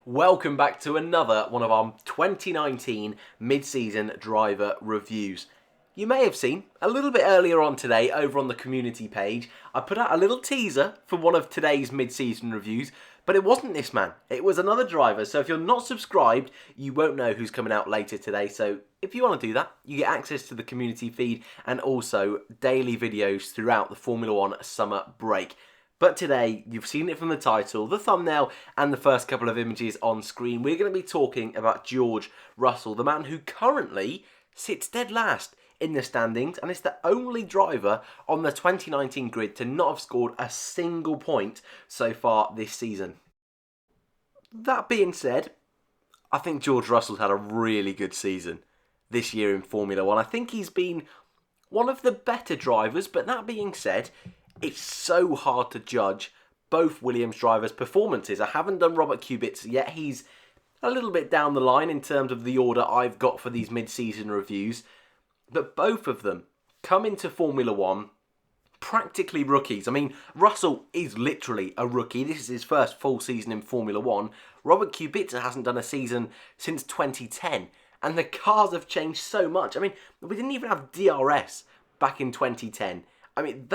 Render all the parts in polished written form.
Welcome back to another one of our 2019 mid-season driver reviews. You may have seen a little bit earlier on today over on the community page, I put out a little teaser for one of today's mid-season reviews, but it wasn't this man, it was another driver. So if you're not subscribed, you won't know who's coming out later today. So if you want to do that, you get access to the community feed and also daily videos throughout the Formula One summer break. But today, you've seen it from the title, the thumbnail, and the first couple of images on screen. We're going to be talking about George Russell, the man who currently sits dead last in the standings and is the only driver on the 2019 grid to not have scored a single point so far this season. That being said, I think George Russell's had a really good season this year in Formula One. I think he's been one of the better drivers, but that being said, it's so hard to judge both Williams drivers' performances. I haven't done Robert Kubica yet. He's a little bit down the line in terms of the order I've got for these mid-season reviews. But both of them come into Formula One practically rookies. I mean, Russell is literally a rookie. This is his first full season in Formula One. Robert Kubica hasn't done a season since 2010. And the cars have changed so much. I mean, we didn't even have DRS back in 2010. I mean,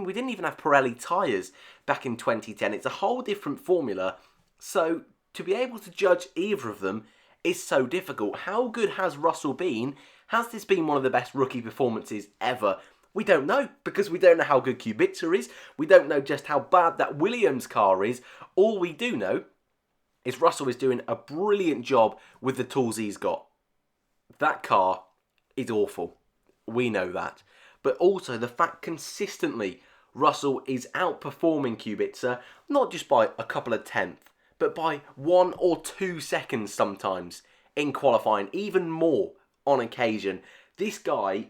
we didn't even have Pirelli tyres back in 2010. It's a whole different formula. So to be able to judge either of them is so difficult. How good has Russell been? Has this been one of the best rookie performances ever? We don't know, because we don't know how good Kubica is. We don't know just how bad that Williams car is. All we do know is Russell is doing a brilliant job with the tools he's got. That car is awful. We know that. But also the fact consistently Russell is outperforming Kubica, not just by a couple of tenths, but by 1 or 2 seconds sometimes in qualifying, even more on occasion. This guy,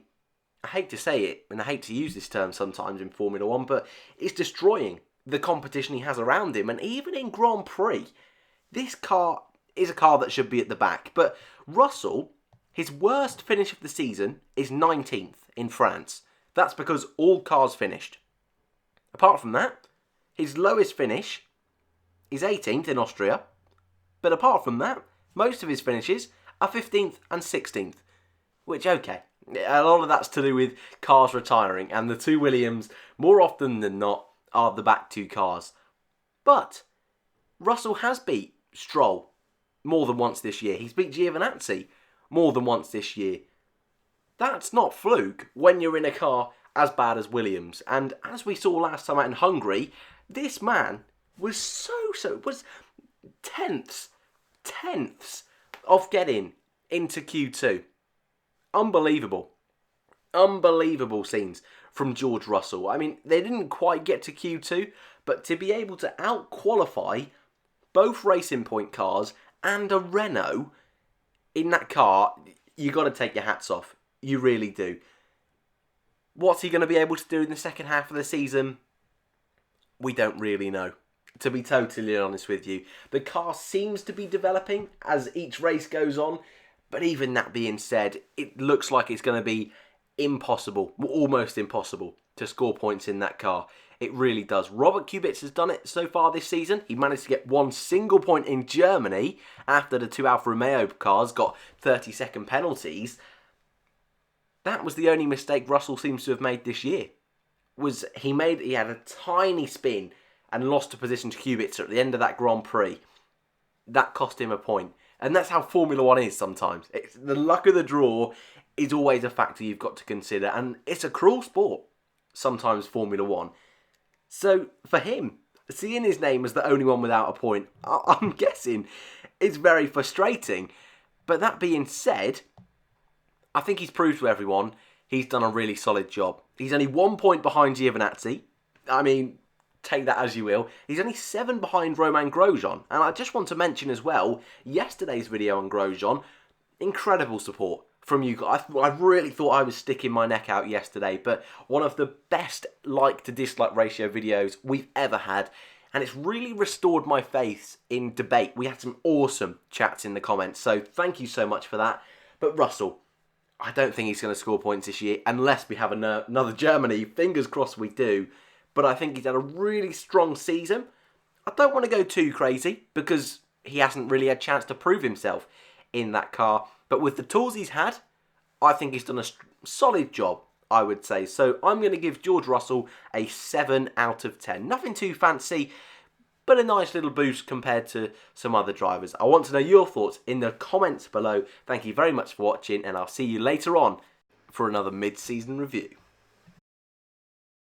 I hate to say it, and I hate to use this term sometimes in Formula One, but it's destroying the competition he has around him. And even in Grand Prix, this car is a car that should be at the back. But Russell, his worst finish of the season is 19th in France. That's because all cars finished. Apart from that, his lowest finish is 18th in Austria. But apart from that, most of his finishes are 15th and 16th. Which, okay, a lot of that's to do with cars retiring. And the two Williams, more often than not, are the back two cars. But Russell has beat Stroll more than once this year. He's beat Giovinazzi more than once this year. That's not fluke when you're in a car as bad as Williams. And as we saw last time out in Hungary, this man was was tenths of getting into Q2. Unbelievable scenes from George Russell. I mean, they didn't quite get to Q2, but to be able to out-qualify both Racing Point cars and a Renault in that car, you got to take your hats off. You really do. What's he going to be able to do in the second half of the season? We don't really know, to be totally honest with you. The car seems to be developing as each race goes on, but even that being said, it looks like it's going to be impossible, almost impossible, to score points in that car. It really does. Robert Kubica has done it so far this season. He managed to get one single point in Germany after the two Alfa Romeo cars got 30-second penalties. That was the only mistake Russell seems to have made this year. He had a tiny spin and lost a position to Kubica at the end of that Grand Prix. That cost him a point. And that's how Formula One is sometimes. The luck of the draw is always a factor you've got to consider. And it's a cruel sport, sometimes Formula One. So for him, seeing his name as the only one without a point, I'm guessing is very frustrating. But that being said, I think he's proved to everyone he's done a really solid job. He's only 1 point behind Giovinazzi. I mean, take that as you will. He's only 7 behind Romain Grosjean. And I just want to mention as well, yesterday's video on Grosjean, incredible support from you guys. I really thought I was sticking my neck out yesterday, but one of the best like to dislike ratio videos we've ever had. And it's really restored my faith in debate. We had some awesome chats in the comments, so thank you so much for that. But Russell, I don't think he's going to score points this year unless we have another Germany. Fingers crossed we do. But I think he's had a really strong season. I don't want to go too crazy because he hasn't really had a chance to prove himself in that car. But with the tools he's had, I think he's done a solid job, I would say. So I'm going to give George Russell a 7 out of 10. Nothing too fancy, but a nice little boost compared to some other drivers. I want to know your thoughts in the comments below. Thank you very much for watching, and I'll see you later on for another mid-season review.